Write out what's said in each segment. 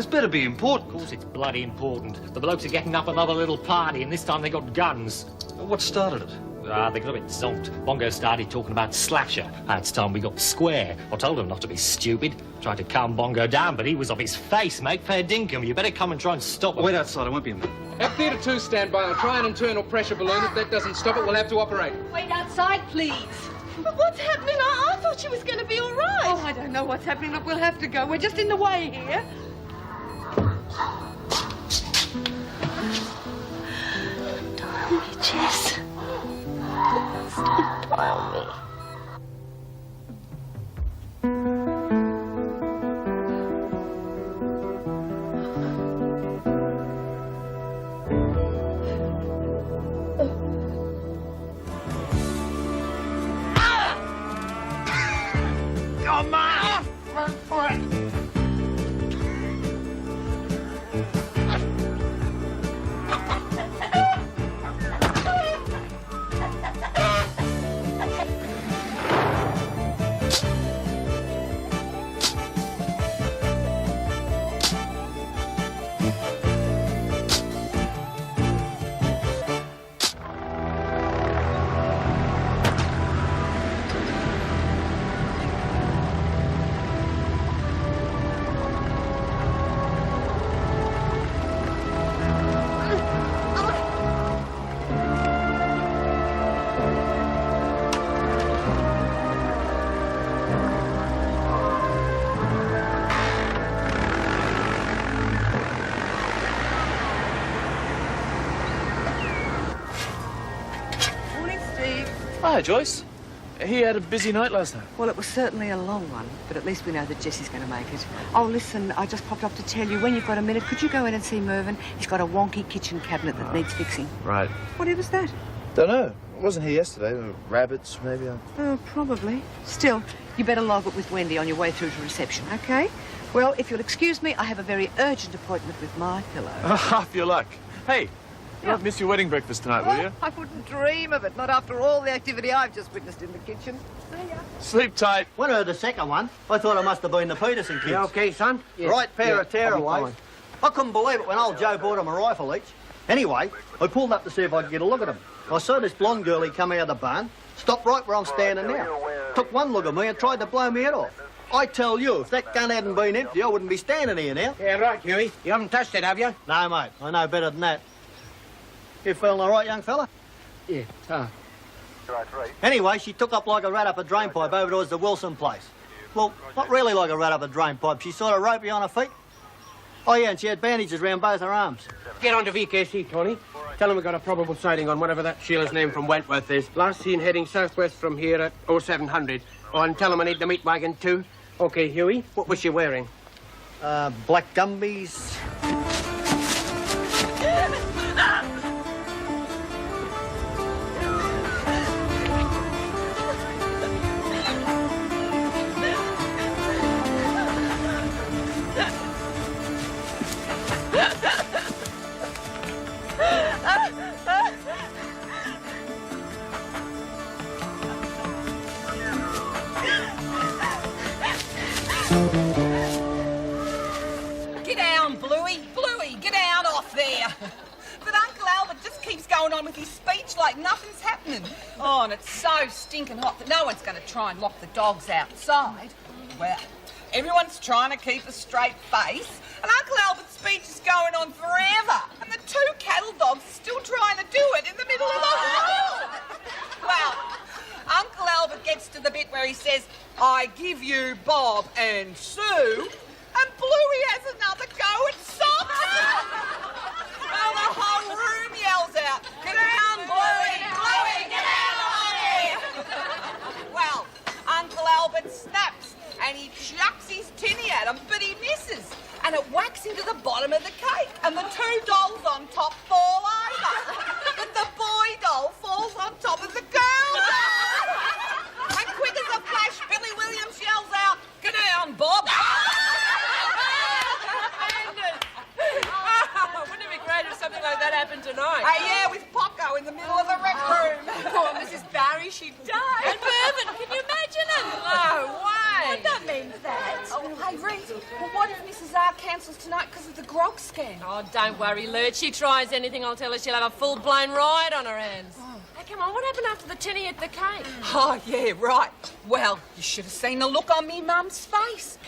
This better be important. Of course it's bloody important. The blokes are getting up another little party, and this time they got guns. What started it? They got a bit zonked. Bongo started talking about Slasher. It's time we got square. I told him not to be stupid. Tried to calm Bongo down, but he was off his face, mate. Fair dinkum. You better come and try and stop him. Wait outside. I won't be a minute. Have Theatre 2 stand by. I'll try an internal pressure balloon. If that doesn't stop it, we'll have to operate. Wait outside, please. But what's happening? I thought she was going to be all right. Oh, I don't know what's happening. Look, we'll have to go. We're just in the way here. Dial me, Jess. Stop dial me. Hi, Joyce. He had a busy night last night. Well, it was certainly a long one, but at least we know that Jessie's going to make it. Oh, listen, I just popped up to tell you, when you've got a minute, could you go in and see Mervyn? He's got a wonky kitchen cabinet that needs fixing. Right. What was that? Don't know. Wasn't here yesterday. Rabbits, maybe. Oh, probably. Still, you better log it with Wendy on your way through to reception, OK? Well, if you'll excuse me, I have a very urgent appointment with my pillow. Half your luck. Hey, you won't miss your wedding breakfast tonight, will you? I wouldn't dream of it, not after all the activity I've just witnessed in the kitchen. See ya. Sleep tight. When I heard the second one, I thought it must have been the Peterson kids. You okay, son? Yes. Right pair of tearaways. I couldn't believe it when old Joe bought them a rifle each. Anyway, I pulled up to see if I could get a look at them. I saw this blonde girlie come out of the barn, stopped right where I'm standing now. Took one look at me and tried to blow me head off. I tell you, if that gun hadn't been empty, I wouldn't be standing here now. Yeah, right, Huey. You haven't touched it, have you? No, mate. I know better than that. You feeling all right, young fella? Yeah, Anyway, she took up like a rat up a drain pipe over towards the Wilson place. Well, not really like a rat up a drain pipe. She sort of ropey on her feet. Oh, yeah, and she had bandages around both her arms. Get on to VKC, Tony. Tell him we got a probable sighting on whatever that Sheila's name from Wentworth is. Last seen heading southwest from here at 0700. Oh, and tell him I need the meat wagon too. Okay, Huey, what was she wearing? Black gumbies. Get down, Bluey. Bluey, get down off there. But Uncle Albert just keeps going on with his speech like nothing's happening. Oh, and it's so stinking hot that no one's going to try and lock the dogs outside. Well, everyone's trying to keep a straight face, and Uncle Albert's speech is going on forever. And the two cattle dogs are still trying to do it in the middle of the road. Well, Uncle Albert gets to the bit where he says, I give you Bob and Sue, and Bluey has another go at socks. Well, the whole room yells out, get down, Bluey! Bluey, get out of here! Well, Uncle Albert snaps, and he chucks his tinny at him, but he misses, and it whacks into the bottom of the cake, and the two dolls on top fall over. But the boy doll falls on top of the girl doll. And quick as a flash, Billy Williams yells out, get down, Bob! Wouldn't it be great if something like that happened tonight? Yeah, with Poco in the middle of the rec room. Poor Mrs. Barry, she'd die. And Mervyn, can you imagine it? No way. What that means that? Oh, hey, Reese, well, what if Mrs. bar cancels tonight because of the grog scam. Oh, don't worry, Lurch. She tries anything, I'll tell her she'll have a full-blown riot on her hands. Hey, come on, what happened after the tinny at the cake? Oh, yeah, right. Well, you should have seen the look on me mum's face.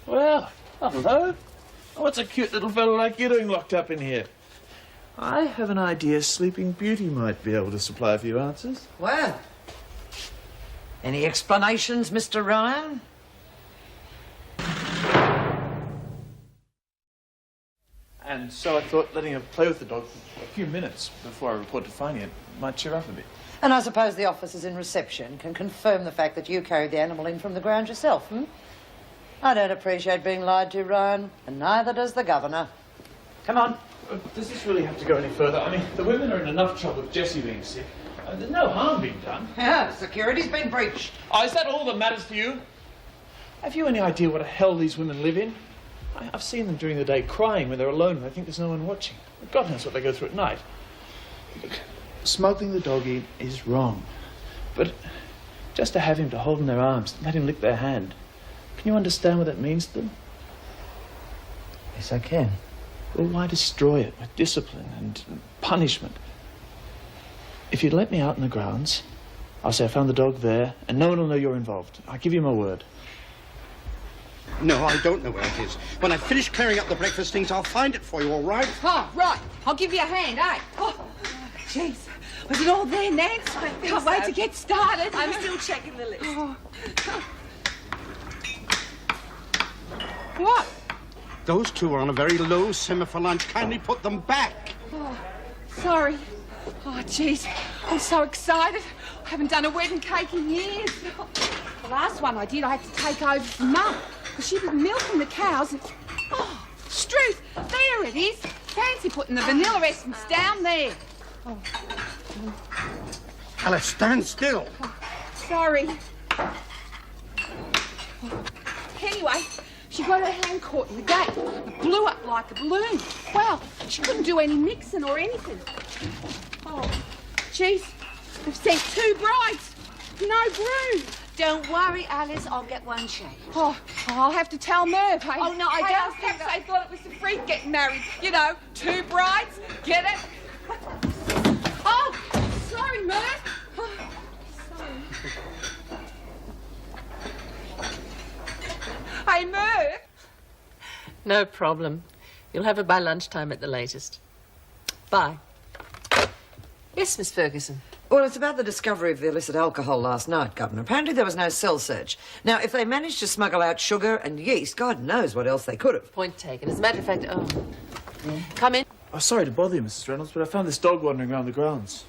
Well, hello. What's a cute little fellow like you doing locked up in here? I have an idea Sleeping Beauty might be able to supply a few answers. Well, any explanations, Mr. Ryan? And so I thought letting her play with the dog for a few minutes before I report to finding it might cheer up a bit. And I suppose the officers in reception can confirm the fact that you carried the animal in from the ground yourself, hmm? I don't appreciate being lied to, Ryan, and neither does the governor. Come on. Does this really have to go any further? I mean, the women are in enough trouble with Jessie being sick. There's no harm being done. Yeah, security's been breached. Oh, is that all that matters to you? Have you any idea what a hell these women live in? I've seen them during the day crying when they're alone and they think there's no one watching. God knows what they go through at night. Look, smuggling the dog in is wrong. But just to have him to hold in their arms, let him lick their hand. Can you understand what that means to them? Yes, I can. Well, why destroy it with discipline and punishment? If you'd let me out in the grounds, I'll say I found the dog there, and no one will know you're involved. I give you my word. No, I don't know where it is. When I finish clearing up the breakfast things, I'll find it for you, all right? Oh, right. I'll give you a hand, eh? Oh, jeez. Was it all there, Nance? Can't wait to get started. I'm still checking the list. Oh. What? Those two are on a very low simmer for lunch. Kindly put them back. Oh, sorry. Oh, jeez. I'm so excited. I haven't done a wedding cake in years. The last one I did, I had to take over for Mum, because she was milking the cows and... Oh, Struth, there it is. Fancy putting the vanilla essence down there. Oh. Alice, stand still. Oh, sorry. Anyway, she got her hand caught in the gate. It blew up like a balloon. Well, she couldn't do any mixing or anything. Oh, jeez. They've sent 2 brides. No groom. Don't worry, Alice, I'll get one shaved. Oh, I'll have to tell Merv, hey? Oh, no, I hey, don't think they thought it was the freak getting married. You know, 2 brides. Get it? Oh, sorry, Merv. Oh, sorry. Hey, Merv. No problem. You'll have it by lunchtime at the latest. Bye. Yes, Miss Ferguson. Well, it's about the discovery of the illicit alcohol last night, Governor. Apparently there was no cell search. Now, if they managed to smuggle out sugar and yeast, God knows what else they could have. Point taken. As a matter of fact, come in. Oh, sorry to bother you, Mrs. Reynolds, but I found this dog wandering around the grounds.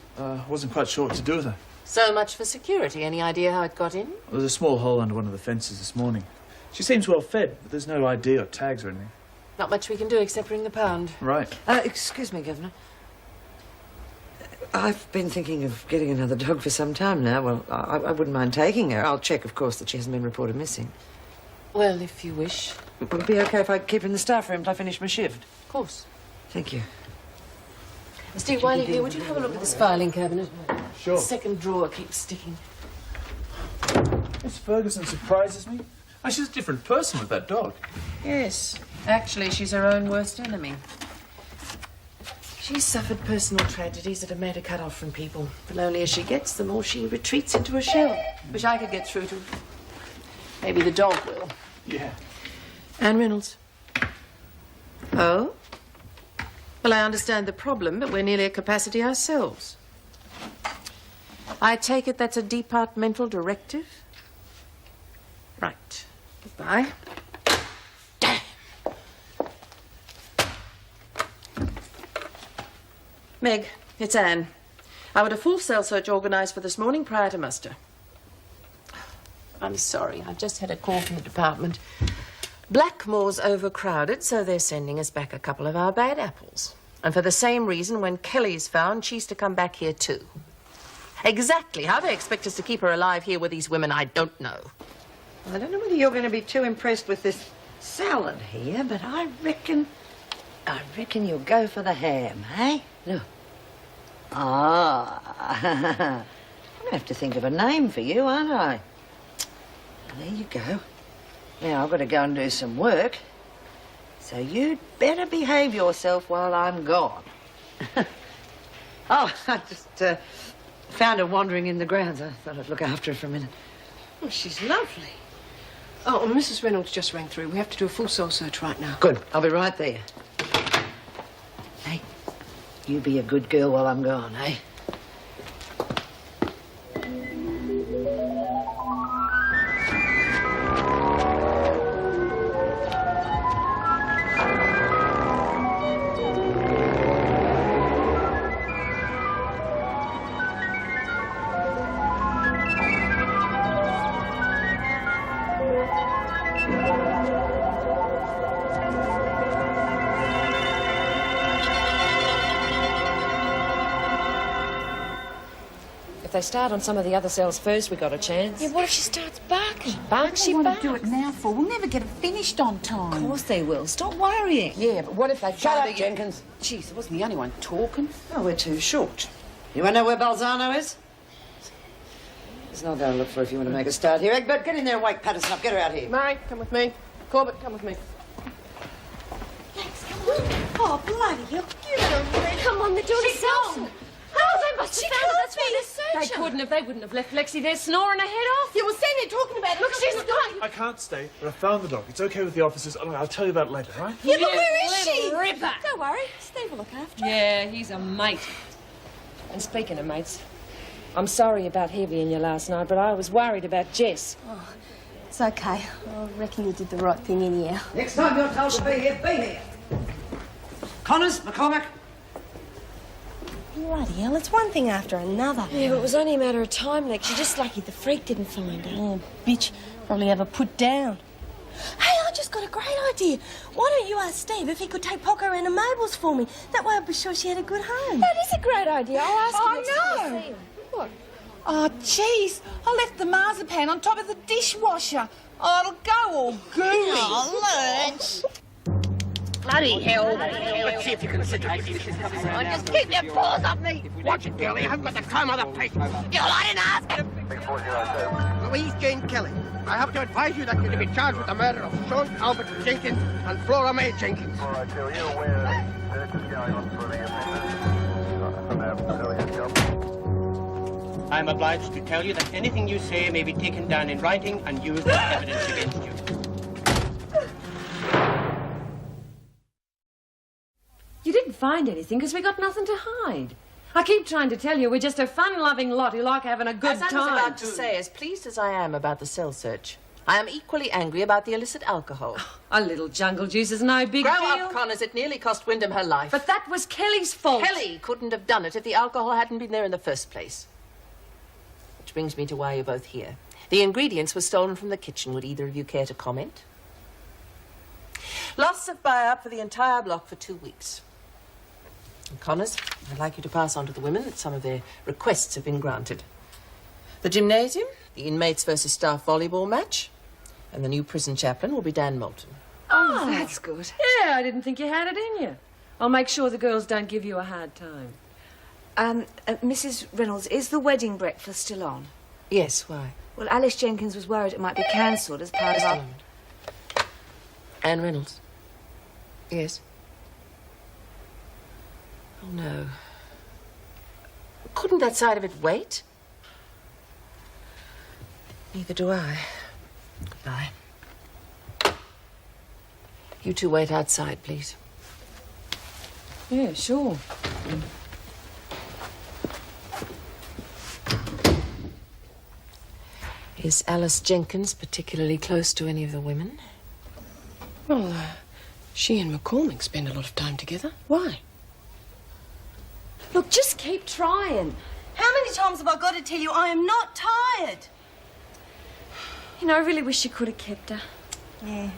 Wasn't quite sure what to do with her. So much for security. Any idea how it got in? Well, there's a small hole under one of the fences this morning. She seems well fed, but there's no ID or tags or anything. Not much we can do except ring the pound. Right. Excuse me, Governor. I've been thinking of getting another dog for some time now. Well, I wouldn't mind taking her. I'll check, of course, that she hasn't been reported missing. Well, if you wish. Would it be okay if I keep her in the staff room till I finish my shift? Of course. Thank you. Steve, while you're here, would you have a look at this filing cabinet? Sure. The second drawer keeps sticking. Miss Ferguson surprises me. Oh, she's a different person with that dog. Yes. Actually, she's her own worst enemy. She's suffered personal tragedies that have made her cut off from people. The lonelier she gets, the more she retreats into a shell. Wish I could get through to her. Maybe the dog will. Yeah. Anne Reynolds. Oh? Well, I understand the problem, but we're nearly at capacity ourselves. I take it that's a departmental directive? Right. Goodbye. Damn. Meg, it's Anne. I want a full cell search organised for this morning prior to muster. I'm sorry, I've just had a call from the department. Blackmore's overcrowded, so they're sending us back a couple of our bad apples. And for the same reason, when Kelly's found, she's to come back here too. Exactly how they expect us to keep her alive here with these women, I don't know. I don't know whether you're going to be too impressed with this salad here, but I reckon you'll go for the ham, eh? No. I'm going to have to think of a name for you, aren't I? There you go. Now, I've got to go and do some work. So you'd better behave yourself while I'm gone. Oh, I just found her wandering in the grounds. I thought I'd look after her for a minute. Oh, she's lovely. Oh, and Mrs. Reynolds just rang through. We have to do a full soul search right now. Good. I'll be right there. Hey, you be a good girl while I'm gone, eh? If they start on some of the other cells first, we got a chance. Yeah, what if she starts barking? Barks, she What do barks. you want to do it now for? We'll never get it finished on time. Of course they will. Stop worrying. Yeah, but what if they Shut find up, Jenkins. Jeez, I wasn't the only one talking. Oh, we're too short. You want to know where Balzano is? There's no going to look for if you want to make a start here. Egbert, get in there and wake Patterson up. Get her out here. Murray, come with me. Corbett, come with me. Oh, bloody hell. Get her. Come on, they're doing a song. Oh, they must have found her. That's why they're They searching. couldn't have. They wouldn't have left Lexi there snoring her head off. Yeah, well, stand there talking about it. Look, she's gone. I can't stay, but I found the dog. It's okay with the officers. I'll tell you about it later, all right? Yeah, but where is she? Little ripper. Don't worry. Steve will look after her. Yeah, he's a mate. And speaking of mates, I'm sorry about heavying you last night, but I was worried about Jess. Oh, it's okay. I reckon you did the right thing anyhow. Next time you're told to be here. Connors, McCormack. Bloody hell, it's one thing after another. Yeah, but it was only a matter of time, Lex. You're just lucky the freak didn't find her. Oh, bitch. Probably have her put down. Hey, I just got a great idea. Why don't you ask Steve if he could take Poco around to Mabel's for me? That way I'll be sure she had a good home. That is a great idea. I'll ask him next time I see him. What? Oh, jeez. I left the marzipan on top of the dishwasher. Oh, it'll go all gooey. Oh, Lurch. Bloody hell. Let's see if you can sit tight. Just keep your paws off me. Watch it, girlie. I've got the time of the patient. I didn't ask him. Louise Jane Kelly. I have to advise you that you're to be charged with the murder of Sean Albert Jenkins and Flora Mae Jenkins. I'm obliged to tell you that anything you say may be taken down in writing and used as evidence against you. You didn't find anything because we got nothing to hide. I keep trying to tell you we're just a fun-loving lot who like having a good As time. I was about to say, as pleased as I am about the cell search, I am equally angry about the illicit alcohol. A little jungle juice is no big Grow deal. up, Connors. It nearly cost Wyndham her life. But that was Kelly's fault. Kelly couldn't have done it if the alcohol hadn't been there in the first place. Which brings me to why you're both here. The ingredients were stolen from the kitchen. Would either of you care to comment? Loss of buy-up for the entire block for 2 weeks. And Connors, I'd like you to pass on to the women that some of their requests have been granted. The gymnasium, the inmates versus staff volleyball match, and the new prison chaplain will be Dan Moulton. Oh, that's good. Yeah, I didn't think you had it in you. I'll make sure the girls don't give you a hard time. Mrs. Reynolds, is the wedding breakfast still on? Yes, why? Well, Alice Jenkins was worried it might be cancelled as part of our... Anne Reynolds. Yes. Oh, no. Couldn't that side of it wait? Neither do I. Goodbye. You two wait outside, please. Yeah, sure. Is Alice Jenkins particularly close to any of the women? Well, she and McCormick spend a lot of time together. Why? Look, just keep trying. How many times have I got to tell you I am not tired? You know, I really wish you could have kept her. Yeah,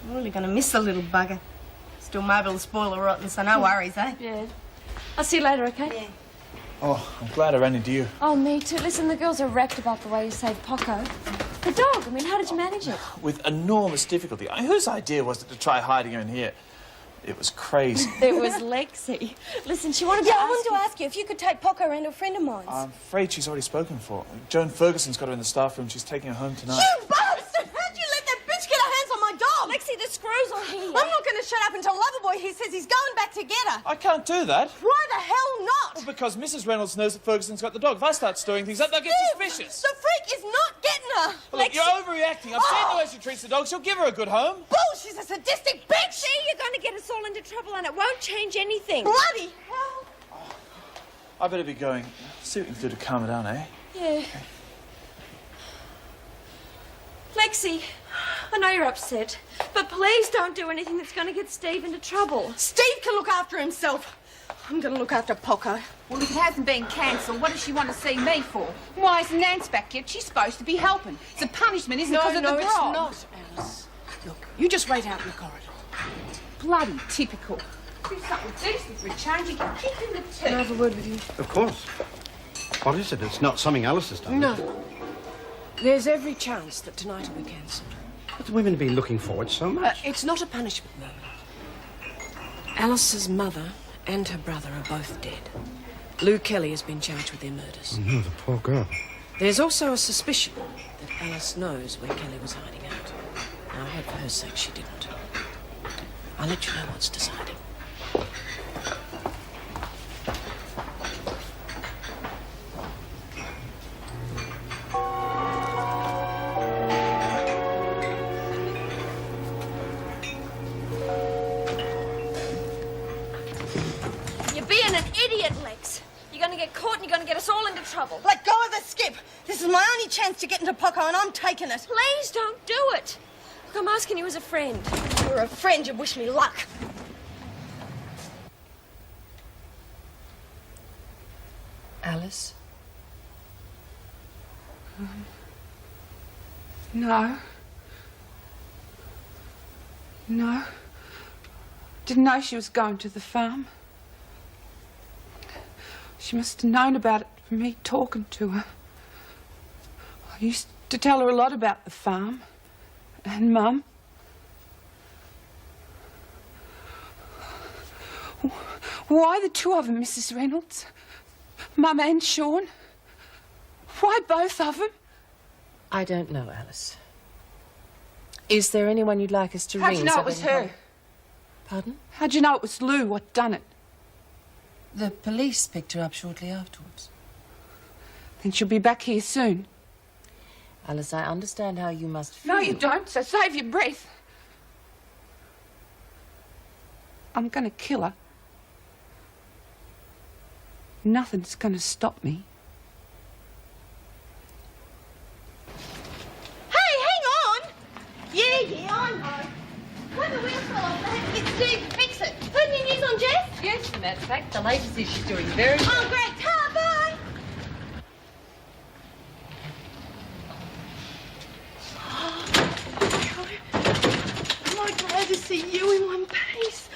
I'm really going to miss the little bugger. Still Mabel and spoiler rotten, so no worries, eh? Yeah. I'll see you later, okay? Yeah. Oh, I'm glad I ran into you. Oh, me too. Listen, the girls are wrecked about the way you saved Poco. The dog, I mean, how did you manage it? With enormous difficulty. Whose idea was it to try hiding her in here? It was crazy. It was Lexi. Listen, she wanted to I wanted to ask you if you could take Poco around to a friend of mine's. I'm afraid she's already spoken for. Joan Ferguson's got her in the staff room. She's taking her home tonight. You bastard! How'd you let that bitch get her hands on my dog? Lexi, the screws are here. I'm not going to shut up until Loverboy here says he's going back to get her. I can't do that. Why the hell not? Well, because Mrs. Reynolds knows that Ferguson's got the dog. If I start stirring things up, they'll get suspicious. The freak is not getting her. Well, look, you're overreacting. I've seen the way she treats the dog. She'll give her a good home. Bull, she's a sadistic bitch. See, you're going to get us all into trouble and it won't change anything. Bloody hell. I better be going. See what you can do to calm her down, eh? Yeah. Lexi, I know you're upset, but please don't do anything that's going to get Steve into trouble. Steve can look after himself. I'm going to look after Poco. Well, if it hasn't been cancelled, what does she want to see me for? Why isn't Nance back yet? She's supposed to be helping. It's a punishment, isn't it, because of the grog? No, it's not, Alice. Look, you just wait out in the corridor. Bloody typical. Do something decent for a change. You can kick in the teeth. Can I have a word with you? Of course. What is it? It's not something Alice has done. No. There's every chance that tonight will be cancelled. But the women have been looking forward so much. It's not a punishment, no. Alice's mother and her brother are both dead. Lou Kelly has been charged with their murders. No, the poor girl. There's also a suspicion that Alice knows where Kelly was hiding out. Now, I hope for her sake she didn't. I'll let you know what's decided. You're being an idiot, Lex. You're going to get caught and you're going to get us all into trouble. Let go of the skip. This is my only chance to get into Poco and I'm taking it. Please don't do it. Look, I'm asking you as a friend. If you were a friend, you'd wish me luck. Alice? No. No. Didn't know she was going to the farm. She must have known about it from me talking to her. I used to tell her a lot about the farm and Mum. Why the two of them, Mrs. Reynolds? Mum and Sean? Why both of them? I don't know, Alice. Is there anyone you'd like us to ring? How'd you know it was her? Pardon? How'd you know it was Lou what done it? The police picked her up shortly afterwards. Then she'll be back here soon. Alice, I understand how you must feel. No, you don't, so save your breath. I'm going to kill her. Nothing's going to stop me. Hey, hang on! Yeah, I know. When the wheel fell off, they had to get Steve to fix it. Heard any news on Jess? Yes, as a matter of fact, the lady says she's doing very well. Oh, great. Ta, bye! Am I glad to see you in one piece?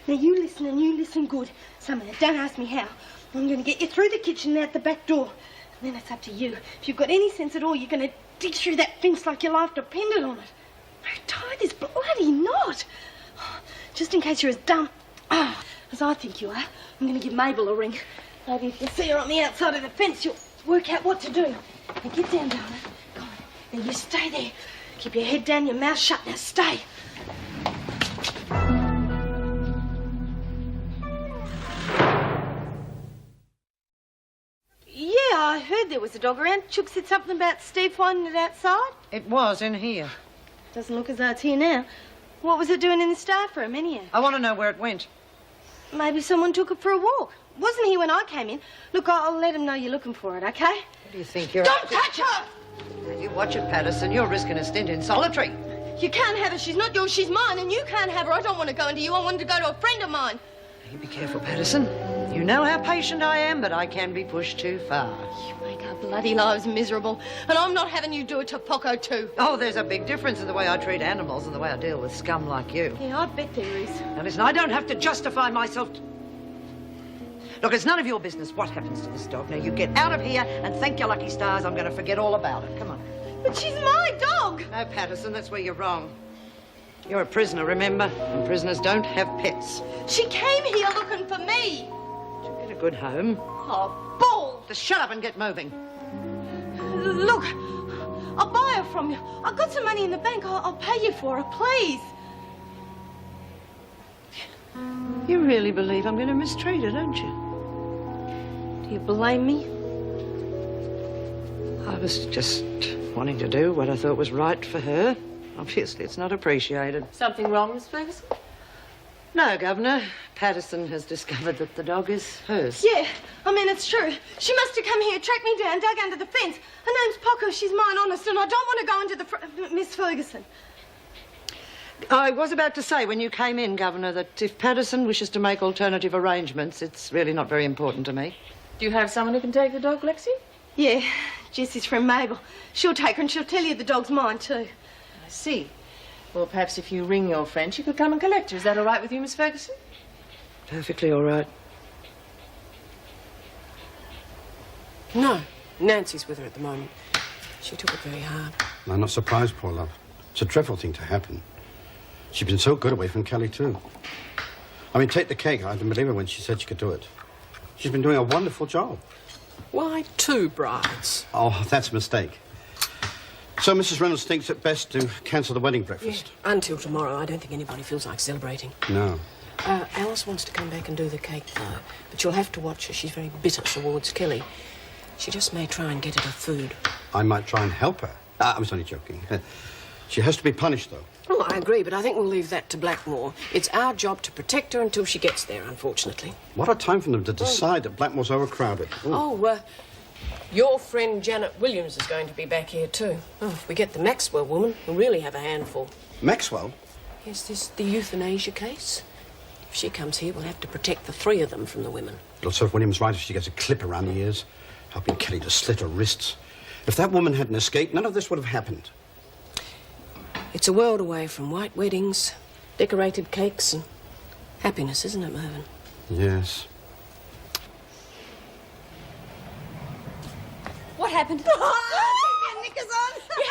Now, you listen and you listen good. Samantha, don't ask me how. I'm going to get you through the kitchen and out the back door. And then it's up to you. If you've got any sense at all, you're going to dig through that fence like your life depended on it. Now, tie this bloody knot. Just in case you're as dumb as I think you are, I'm going to give Mabel a ring. Maybe if you see her on the outside of the fence, you'll work out what to do. Now, get down, darling. Come on. Now, you stay there. Keep your head down, your mouth shut. Now, stay. Yeah, I heard there was a dog around. Chook said something about Steve finding it outside. It was in here. Doesn't look as though it's here now. What was it doing in the staff room, anyhow? I want to know where it went. Maybe someone took it for a walk. Wasn't here when I came in. Look, I'll let him know you're looking for it, okay? What do you think you're... Don't touch her! Now, you watch it, Patterson. You're risking a stint in solitary. You can't have her. She's not yours, she's mine. And you can't have her. I don't want to go into you. I wanted to go to a friend of mine. You be careful, Patterson. You know how patient I am, but I can be pushed too far. You make our bloody lives miserable, and I'm not having you do it to Poco too. Oh, there's a big difference in the way I treat animals and the way I deal with scum like you. Yeah, I bet there is. Now listen, I don't have to justify myself. Look, it's none of your business what happens to this dog. Now you get out of here and thank your lucky stars I'm going to forget all about it. Come on. But she's my dog. No, Patterson, that's where you're wrong. You're a prisoner, remember? And prisoners don't have pets. She came here looking for me. She'll get a good home. Oh, bull! Just shut up and get moving. Look, I'll buy her from you. I've got some money in the bank. I'll pay you for her, please. You really believe I'm going to mistreat her, don't you? Do you blame me? I was just wanting to do what I thought was right for her. Obviously, it's not appreciated. Something wrong, Miss Ferguson? No, Governor. Patterson has discovered that the dog is hers. Yeah, I mean, it's true. She must have come here, tracked me down, dug under the fence. Her name's Poco. She's mine, honest, and I don't want to go into the Miss Ferguson. I was about to say when you came in, Governor, that if Patterson wishes to make alternative arrangements, it's really not very important to me. Do you have someone who can take the dog, Lexi? Yeah, Jessie's friend Mabel. She'll take her and she'll tell you the dog's mine too. I see. Well, perhaps if you ring your friend, she could come and collect her. Is that all right with you, Miss Ferguson? Perfectly all right. No, Nancy's with her at the moment. She took it very hard. I'm not surprised, poor love. It's a dreadful thing to happen. She's been so good away from Kelly, too. I mean, take the cake. I didn't believe her when she said she could do it. She's been doing a wonderful job. Why 2 brides? Oh, that's a mistake. So Mrs. Reynolds thinks it best to cancel the wedding breakfast? Yeah, until tomorrow. I don't think anybody feels like celebrating. No. Alice wants to come back and do the cake, though. But you'll have to watch her. She's very bitter towards Kelly. She just may try and get at her food. I might try and help her. I was only joking. She has to be punished, though. Oh, I agree, but I think we'll leave that to Blackmore. It's our job to protect her until she gets there, unfortunately. What a time for them to decide that Blackmore's overcrowded. Ooh. Your friend Janet Williams is going to be back here, too. Oh, if we get the Maxwell woman, we'll really have a handful. Maxwell? Yes, this the euthanasia case. If she comes here, we'll have to protect the 3 of them from the women. It'll serve Williams right if she gets a clip around the ears, helping Kelly to slit her wrists. If that woman hadn't escaped, none of this would have happened. It's a world away from white weddings, decorated cakes, and happiness, isn't it, Mervyn? Yes. What happened? You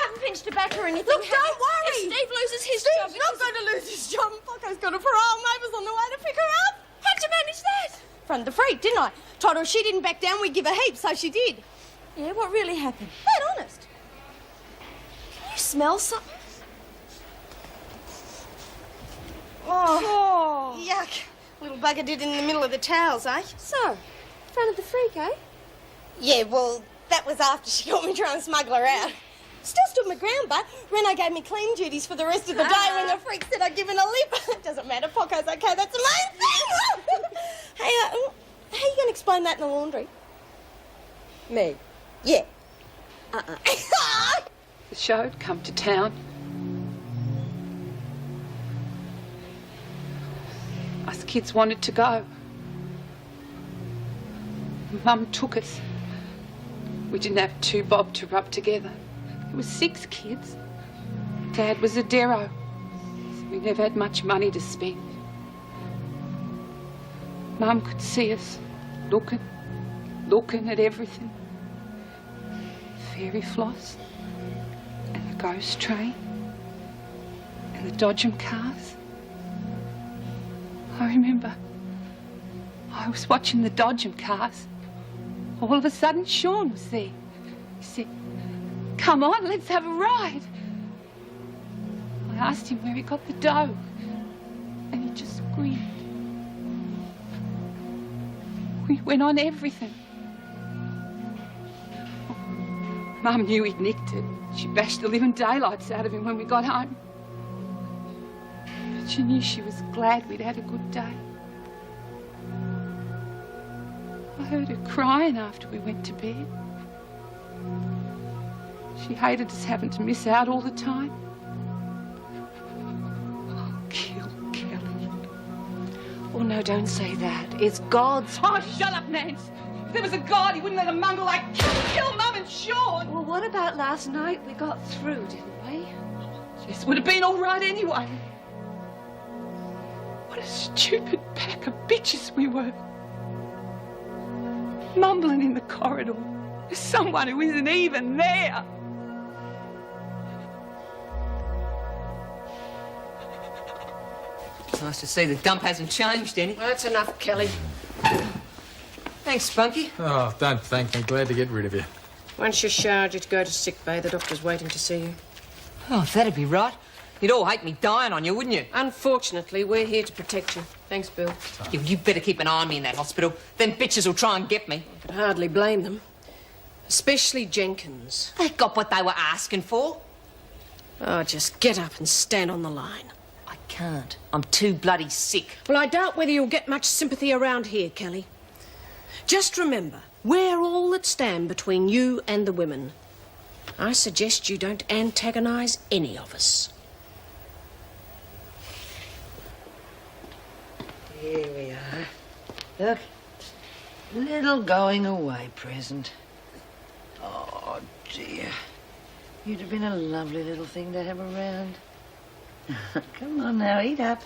haven't pinched her back or anything. Look, don't worry. If Steve loses his Steve's job... not going to lose his job. Poco's got a parole. Mabel's on the way to pick her up. How'd you manage that? Front the freak, didn't I? Told her if she didn't back down, we'd give her heaps, so she did. Yeah, what really happened? Dead honest. Can you smell something? Oh, yuck. Little bugger did in the middle of the towels, eh? So, in front of the freak, eh? Yeah, well, that was after she got me trying to smuggle her out. Still stood my ground, but Reno gave me clean duties for the rest of the day when the freak said I'd given a lip. Doesn't matter, Poco's okay, that's the main thing. Hey, how are you going to explain that in the laundry? Me? Yeah. The show had come to town. Us kids wanted to go. Mum took us. We didn't have 2 bob to rub together. There was 6 kids. Dad was a dero, so we never had much money to spend. Mum could see us looking at everything. Fairy floss, and the ghost train, and the Dodgem cars. I remember I was watching the Dodgem cars. All of a sudden, Sean was there. He said, "Come on, let's have a ride." I asked him where he got the dough, and he just grinned. We went on everything. Mum knew he'd nicked it. She bashed the living daylights out of him when we got home. But she knew she was glad we'd had a good day. I heard her crying after we went to bed. She hated us having to miss out all the time. Oh, kill Kelly. Oh, no, don't say that. It's God's... Oh, shut up, Nance. If there was a God, he wouldn't let a mongrel like kill Mum and Sean. Well, what about last night? We got through, didn't we? This would have been all right anyway. What a stupid pack of bitches we were. Mumbling in the corridor with someone who isn't even there. It's nice to see the dump hasn't changed any. Well, that's enough, Kelly. Thanks, Spunky. Oh, don't thank me. Glad to get rid of you. Once you're showered, you'd go to sick bay. The doctor's waiting to see you. Oh, that'd be right. You'd all hate me dying on you, wouldn't you? Unfortunately, we're here to protect you. Thanks, Bill. You better keep an eye on me in that hospital. Them bitches will try and get me. I could hardly blame them. Especially Jenkins. They got what they were asking for. Oh, just get up and stand on the line. I can't. I'm too bloody sick. Well, I doubt whether you'll get much sympathy around here, Kelly. Just remember, we're all that stand between you and the women. I suggest you don't antagonise any of us. Here we are. Look, little going away present. Oh, dear. You'd have been a lovely little thing to have around. Come on now, eat up.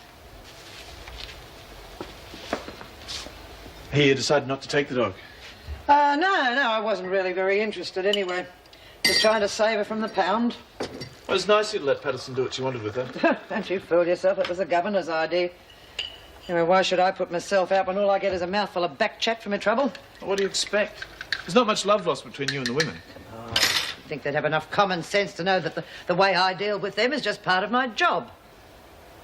He decided not to take the dog. No, I wasn't really very interested anyway. Just trying to save her from the pound. Well, it was nice of you to let Patterson do what she wanted with her. Don't you fool yourself, it was the governor's idea. Anyway, why should I put myself out when all I get is a mouthful of back chat for my trouble? Well, what do you expect? There's not much love lost between you and the women. Oh, I think they'd have enough common sense to know that the way I deal with them is just part of my job.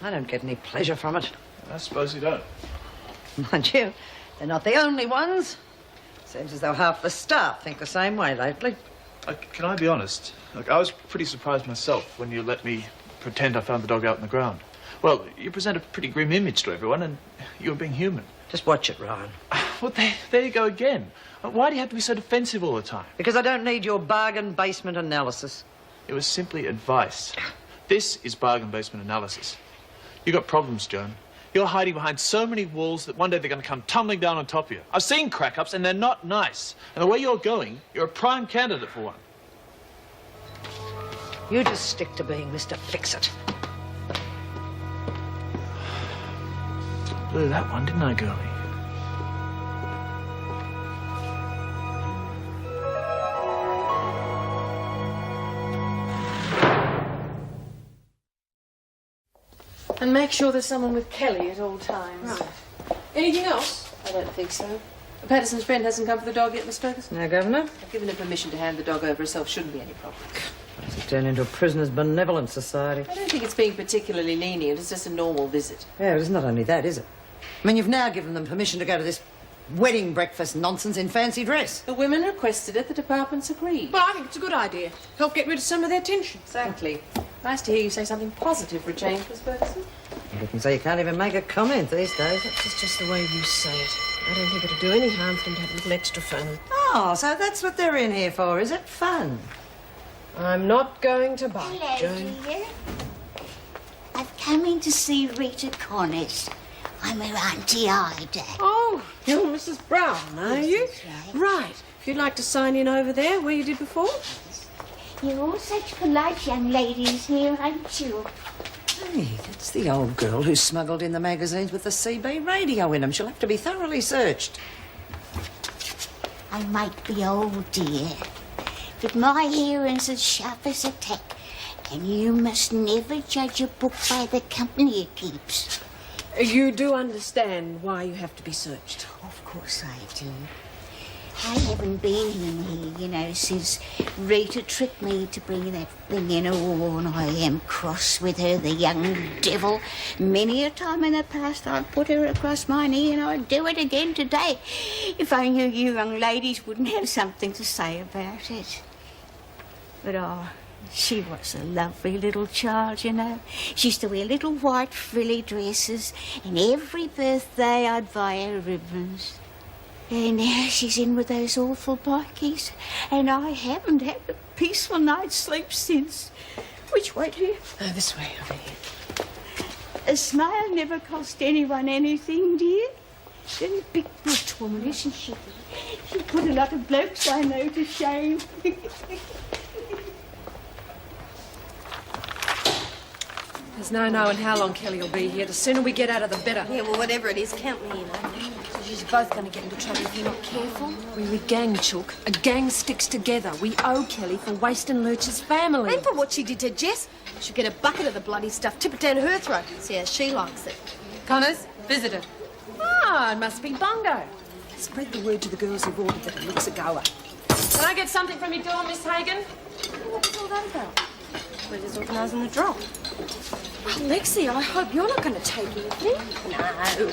I don't get any pleasure from it. I suppose you don't. Mind you, they're not the only ones. Seems as though half the staff think the same way lately. Can I be honest? Look, I was pretty surprised myself when you let me pretend I found the dog out in the ground. Well, you present a pretty grim image to everyone, and you're being human. Just watch it, Ryan. Well, there you go again. Why do you have to be so defensive all the time? Because I don't need your bargain basement analysis. It was simply advice. This is bargain basement analysis. You got problems, Joan. You're hiding behind so many walls that one day they're going to come tumbling down on top of you. I've seen crack-ups, and they're not nice. And the way you're going, you're a prime candidate for one. You just stick to being Mr. Fix-It. Blew that one, didn't I, girlie? And make sure there's someone with Kelly at all times. Right. Anything else? I don't think so. Patterson's friend hasn't come for the dog yet, Miss Ferguson? No, Governor? I've given her permission to hand the dog over herself. Shouldn't be any problem. It's turned into a prisoner's benevolent society. I don't think it's being particularly lenient. It's just a normal visit. Yeah, but it's not only that, is it? I mean, you've now given them permission to go to this wedding breakfast nonsense in fancy dress. The women requested it. The department's agreed. Well, I think it's a good idea. Help get rid of some of their tension. Exactly. Nice to hear you say something positive for a change, Miss Ferguson. You can say you can't even make a comment these days. It's just the way you say it. I don't think it'll do any harm for them to have a little extra fun. Oh, so that's what they're in here for, is it? Fun. I'm not going to bite, Hello, Joan. dear. I've come in to see Rita Connors. I'm her Auntie Ida. Oh, you're Mrs. Brown, are you? That's Right. If you'd like to sign in over there, where you did before. You're all such polite young ladies here, aren't you? Hey, that's the old girl who smuggled in the magazines with the CB radio in them. She'll have to be thoroughly searched. I might be old, dear, but my hearing's as sharp as a tack, and you must never judge a book by the company it keeps. You do understand why you have to be searched? Of course I do. I haven't been in here, you know, since Rita tricked me to bring that thing in. Oh, and I am cross with her, the young devil. Many a time in the past I've put her across my knee, and I'd do it again today, if only you young ladies wouldn't have something to say about it. But, oh, she was a lovely little child, you know. She used to wear little white frilly dresses, and every birthday I'd buy her ribbons. And now she's in with those awful bikies, and I haven't had a peaceful night's sleep since. Which way, dear? This way, over here. A smile never cost anyone anything, dear. Very big bush woman, isn't she? She put a lot of blokes I know to shame. There's no knowing how long Kelly will be here. The sooner we get out of the better. Yeah, well, whatever it is, count me in, You're both going to get into trouble if you're not careful. We're a gang, Chook. A gang sticks together. We owe Kelly for wasting Lurch's family. And for what she did to Jess. She'll get a bucket of the bloody stuff, tip it down her throat. See how she likes it. Connors, visitor. Ah, it must be Bongo. Spread the word to the girls who've ordered that it looks a goer. Can I get something from your door, Miss Hagan? What's all that about? We're just organising the drop. Well, Lexi, I hope you're not going to take anything. No.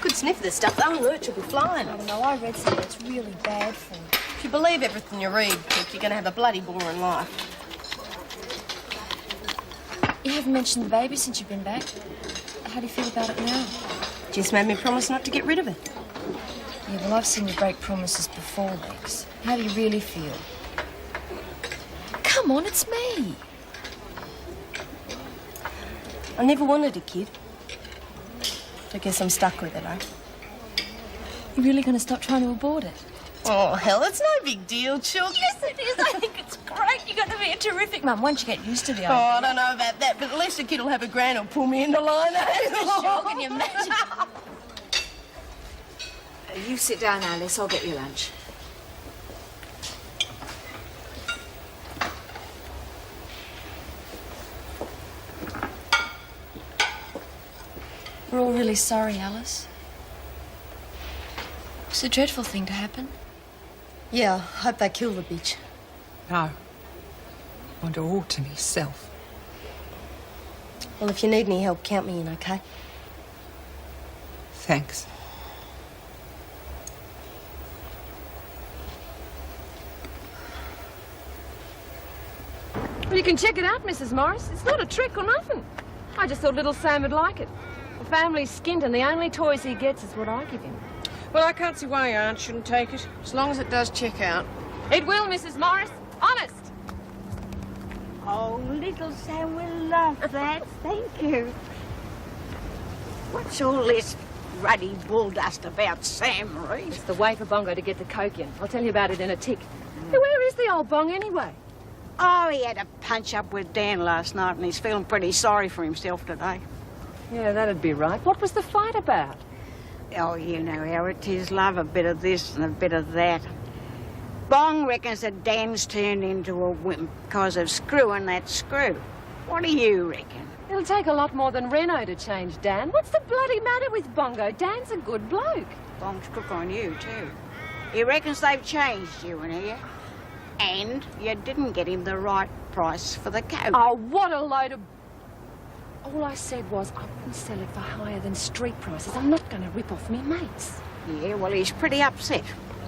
Could sniff this stuff. Oh, Lurch will be flying. I don't know. I read something that's really bad for you. If you believe everything you read, Pip, you're going to have a bloody boring life. You haven't mentioned the baby since you've been back. How do you feel about it now? Just made me promise not to get rid of it. Yeah, well, I've seen you break promises before, Lex. How do you really feel? Come on, it's me. I never wanted a kid. I guess I'm stuck with it, eh? You really going to stop trying to abort it? Oh, hell, it's no big deal, Chook. Yes, it is. I think it's great. You're going to be a terrific mum once you get used to the idea. Oh, I don't know about that, but at least the kid will have a gran who'll pull me into line, eh? Sure, can you imagine? You sit down, Alice. I'll get you lunch. We're all really sorry, Alice. It's a dreadful thing to happen. Yeah, I hope they kill the bitch. No. I'll do all to myself. Well, if you need any help, count me in, okay? Thanks. Well, you can check it out, Mrs. Morris. It's not a trick or nothing. I just thought little Sam would like it. The family's skint, and the only toys he gets is what I give him. Well, I can't see why your aunt shouldn't take it, as long as it does check out. It will, Mrs. Morris. Honest. Oh, little Sam will love that. Thank you. What's all this ruddy bull dust about Sam, Reed? It's the way for Bongo to get the coke in. I'll tell you about it in a tick. Hey, where is the old bong, anyway? Oh, he had a punch-up with Dan last night, and he's feeling pretty sorry for himself today. Yeah, that'd be right. What was the fight about? Oh, you know how it is, love, a bit of this and a bit of that. Bong reckons that Dan's turned into a wimp because of screwing that screw. What do you reckon? It'll take a lot more than Reno to change Dan. What's the bloody matter with Bongo? Dan's a good bloke. Bong's crook on you, too. He reckons they've changed you in here. And you didn't get him the right price for the coat. Oh, what a load of... All I said was I wouldn't sell it for higher than street prices. I'm not going to rip off me mates. Yeah, well, he's pretty upset.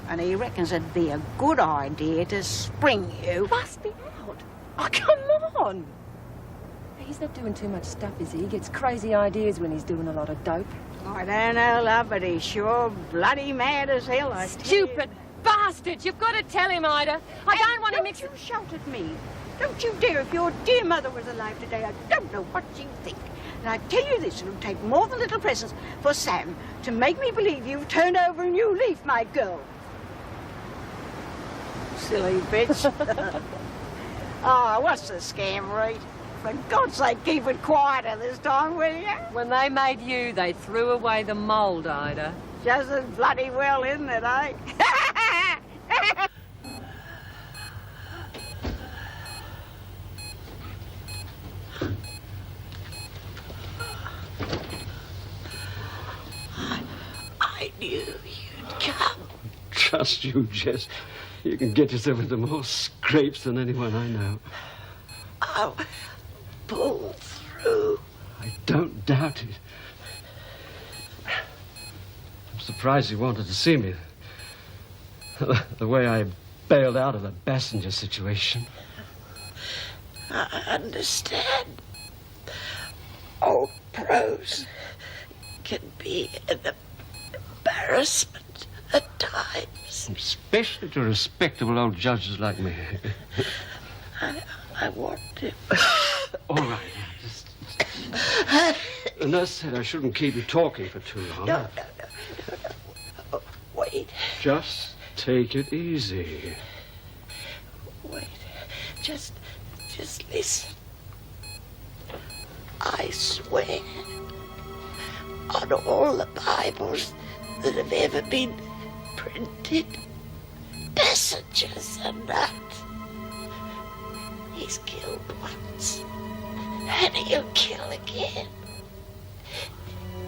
And he reckons it'd be a good idea to spring you. Bust me out. Oh, come on. He's not doing too much stuff, is he? He gets crazy ideas when he's doing a lot of dope. I don't know, love, but he's sure bloody mad as hell, I tell you. Stupid bastard! You've got to tell him, Ida. I don't want to mix... Don't you shout at me. Don't you dare. If your dear mother was alive today, I don't know what she'd think. And I tell you this, it'll take more than little presents for Sam to make me believe you've turned over a new leaf, my girl. Silly bitch. Oh, what's the scam, Reed? For God's sake, keep it quieter this time, will you? When they made you, they threw away the mould, Ida. Just as bloody well, isn't it, eh? I knew you'd come. Trust you, Jess. You can get yourself into more scrapes than anyone I know. I'll pull through. I don't doubt it. I'm surprised you wanted to see me. The way I bailed out of the passenger situation. I understand. Old pros can be an embarrassment at times. Especially to respectable old judges like me. I want him. All right, now, just... The nurse said I shouldn't keep you talking for too long. No. Oh, wait. Just take it easy. Wait. Just listen. I swear on all the Bibles that have ever been printed, passengers are not. He's killed once, and he'll kill again.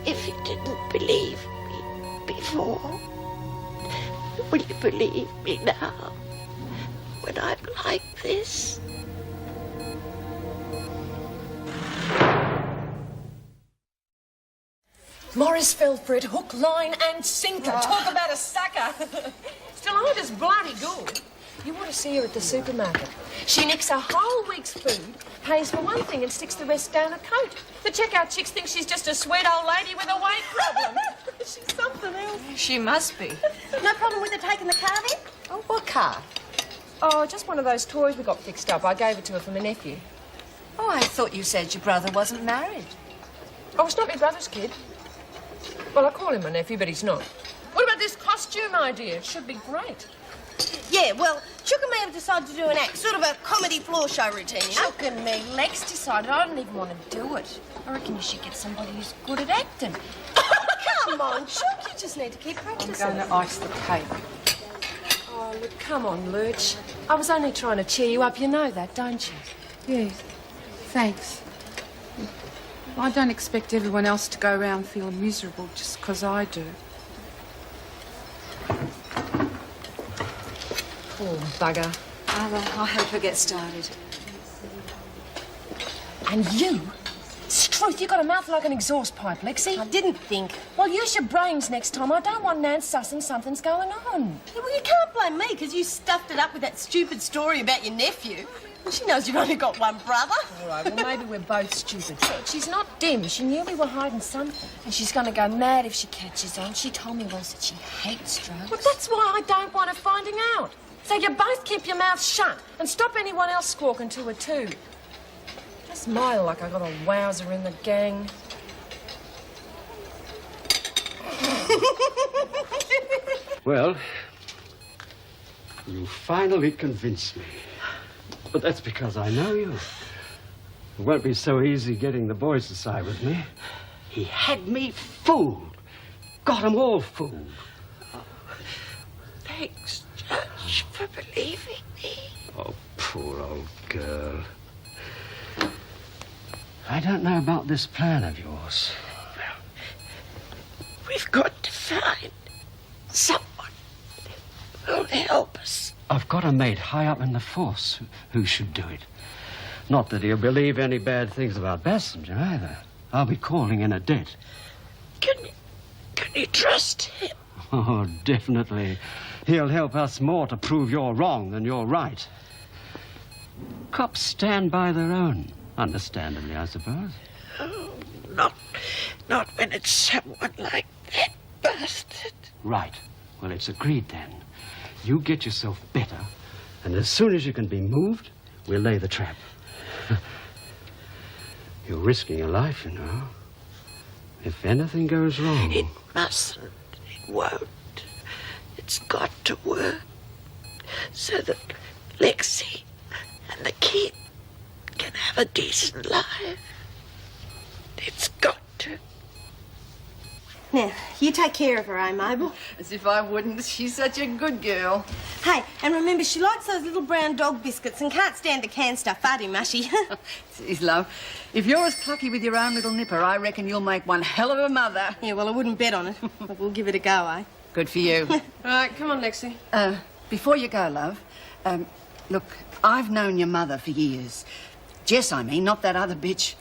If you didn't believe me before, will you believe me now, when I'm like this? Morris fell for it, hook, line and sinker. Talk about a sucker. Still, I just bloody good. You want to see her at the supermarket. She nicks a whole week's food, pays for one thing and sticks the rest down her coat. The checkout chicks think she's just a sweet old lady with a weight problem. She's something else. She must be. No problem with her taking the car then? Oh, what car? Oh, just one of those toys we got fixed up. I gave it to her for my nephew. Oh, I thought you said your brother wasn't married. Oh, it's not my brother's kid. Well, I call him my nephew, but he's not. What about this costume idea? It should be great. Yeah, well, Chuck and me have decided to do an act, sort of a comedy floor show routine, you know? Chuck and me, Lex decided I don't even want to do it. I reckon you should get somebody who's good at acting. Come on, Chuck, you just need to keep practicing. I'm going to ice the cake. Oh, look, come on, Lurch. I was only trying to cheer you up. You know that, don't you? Yes, thanks. I don't expect everyone else to go around feeling miserable just 'cause I do. Poor bugger. Oh, well, I hope her gets started. And you? Struth, you got a mouth like an exhaust pipe, Lexi. I didn't think. Well, use your brains next time. I don't want Nan sussing something's going on. Yeah, well, you can't blame me because you stuffed it up with that stupid story about your nephew. She knows you've only got one brother. All right, well, maybe we're both stupid. But she's not dim. She knew we were hiding something. And she's going to go mad if she catches on. She told me once that she hates drugs. Well, that's why I don't want her finding out. So you both keep your mouths shut and stop anyone else squawking to her too. Just smile like I got a wowser in the gang. Well, you finally convinced me. But that's because I know you. It won't be so easy getting the boys to side with me. He had me fooled. Got 'em all fooled. Oh, thanks, Judge, for believing me. Oh, poor old girl. I don't know about this plan of yours. We've got to find someone who'll help us. I've got a mate high up in the force who should do it. Not that he'll believe any bad things about Passenger either. I'll be calling in a debt. Can you trust him? Oh, definitely. He'll help us more to prove you're wrong than you're right. Cops stand by their own, understandably, I suppose. Oh, not when it's someone like that bastard. Right. Well, it's agreed then. You get yourself better, and as soon as you can be moved, we'll lay the trap. You're risking your life, you know. If anything goes wrong... It mustn't. It won't. It's got to work so that Lexi and the kid can have a decent life. It's got to. Now, you take care of her, eh, Mabel? As if I wouldn't. She's such a good girl. Hey, and remember, she likes those little brown dog biscuits and can't stand the canned stuff, far too mushy. Geez, love, if you're as plucky with your own little nipper, I reckon you'll make one hell of a mother. Yeah, well, I wouldn't bet on it, but we'll give it a go, eh? Good for you. Right, come on, Lexi. Before you go, love, look, I've known your mother for years. Jess, I mean, not that other bitch.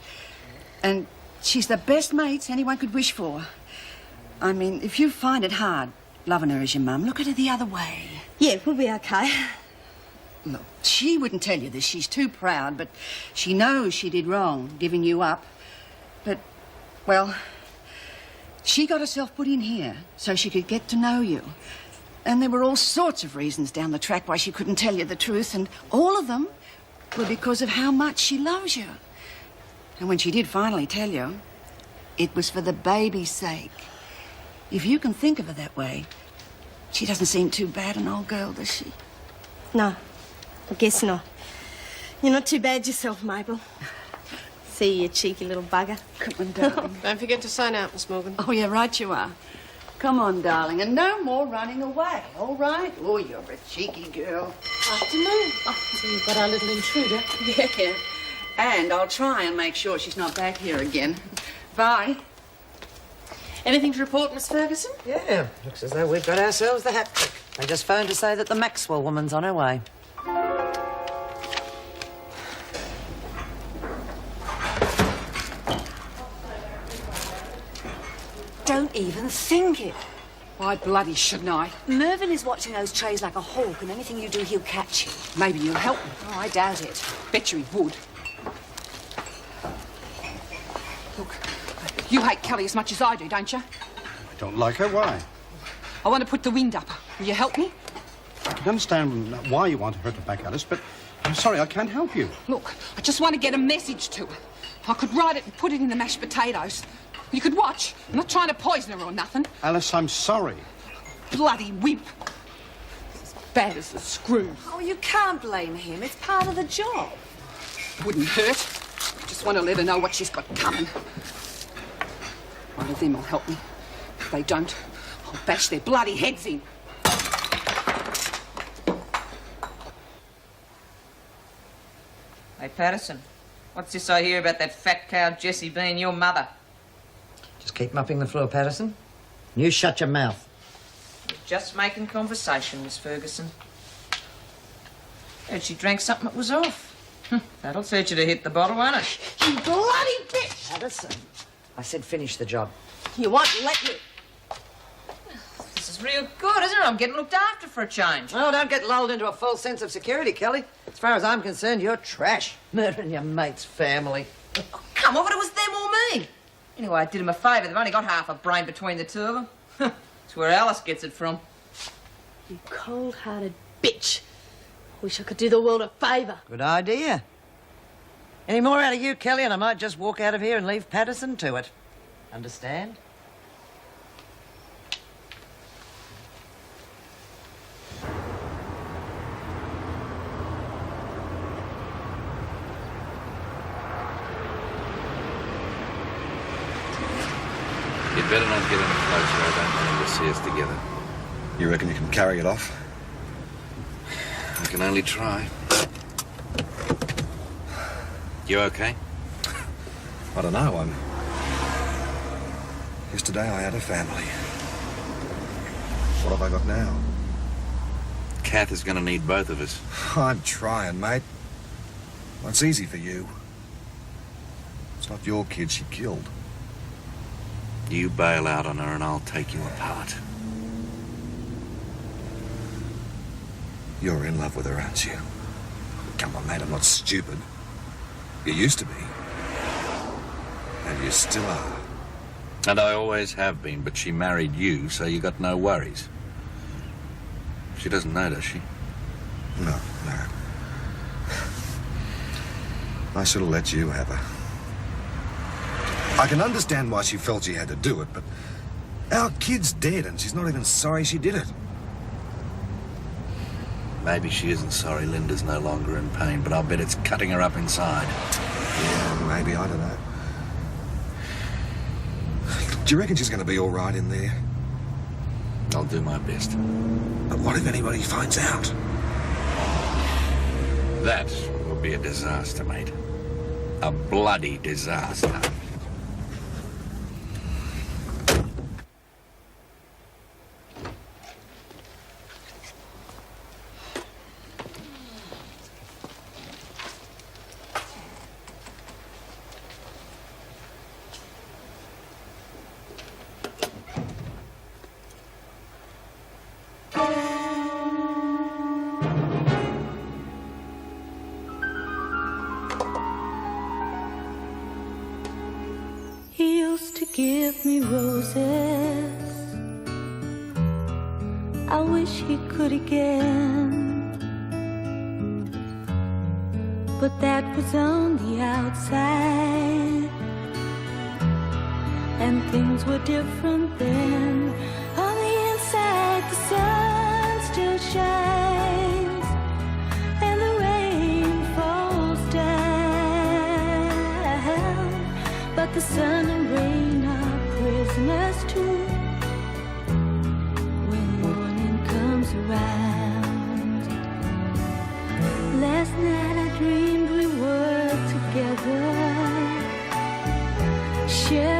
And she's the best mates anyone could wish for. I mean, if you find it hard loving her as your mum, look at her the other way. Yeah, we'll be okay. Look, she wouldn't tell you this. She's too proud, but she knows she did wrong, giving you up. But, well, she got herself put in here so she could get to know you. And there were all sorts of reasons down the track why she couldn't tell you the truth, and all of them were because of how much she loves you. And when she did finally tell you, It was for the baby's sake. If you can think of her that way, she doesn't seem too bad an old girl, does she? No, I guess not. You're not too bad yourself, Mabel. See you, cheeky little bugger. Come on, darling. Don't forget to sign out, Miss Morgan. Oh, yeah, right you are. Come on, darling, and no more running away, all right? Oh, you're a cheeky girl. Afternoon. Oh, so you've got our little intruder. Yeah. And I'll try and make sure she's not back here again. Bye. Anything to report, Miss Ferguson? Yeah, looks as though we've got ourselves the hat trick. They just phoned to say that the Maxwell woman's on her way. Don't even think it. Why bloody shouldn't I? Mervyn is watching those trays like a hawk, and anything you do, he'll catch you. Maybe you'll help me. Oh, I doubt it. Bet you he would. Look, you hate Kelly as much as I do, don't you? I don't like her. Why? I want to put the wind up. Will you help me? I can understand why you want her to back Alice, but I'm sorry, I can't help you. Look, I just want to get a message to her. I could write it and put it in the mashed potatoes. You could watch. I'm not trying to poison her or nothing. Alice, I'm sorry. Bloody wimp. As bad as the screw. Oh, you can't blame him. It's part of the job. Wouldn't hurt. I just want to let her know what she's got coming. One of them will help me. If they don't, I'll bash their bloody heads in. Hey, Patterson, what's this I hear about that fat cow Jessie being your mother? Just keep mopping the floor, Patterson. You shut your mouth. You're just making conversation, Miss Ferguson. Heard she drank something that was off. That'll teach you to hit the bottle, won't it? You bloody bitch! Patterson, I said finish the job. You won't let me. This is real good, isn't it? I'm getting looked after for a change. Oh, don't get lulled into a false sense of security, Kelly. As far as I'm concerned, you're trash. Murdering your mate's family. Oh, come on, but it was them or me. Anyway, I did them a favour. They've only got half a brain between the two of them. That's where Alice gets it from. You cold-hearted bitch. Wish I could do the world a favour. Good idea. Any more out of you, Kelly, and I might just walk out of here and leave Patterson to it. Understand? You'd better not get any closer. I don't want him to see us together. You reckon you can carry it off? I can only try. You okay? I don't know. Yesterday I had a family. What have I got now? Kath is going to need both of us. I'm trying, mate. Well, it's easy for you. It's not your kid she killed. You bail out on her and I'll take you apart. You're in love with her, aren't you? Come on, mate, I'm not stupid. You used to be. And you still are. And I always have been, but she married you, so you got no worries. She doesn't know, does she? No. I should have let you have her. I can understand why she felt she had to do it, but our kid's dead and she's not even sorry she did it. Maybe she isn't sorry Linda's no longer in pain, but I'll bet it's cutting her up inside. Yeah, maybe, I don't know. Do you reckon she's going to be all right in there? I'll do my best. But what if anybody finds out? That will be a disaster, mate. A bloody disaster. He used to give me roses. I wish he could again. But that was on the outside. and things were different then. On the inside, the sun still shines, and the rain falls down. But the sun and rain are prisoners too when morning comes around. Last night I dreamed we were together, sharing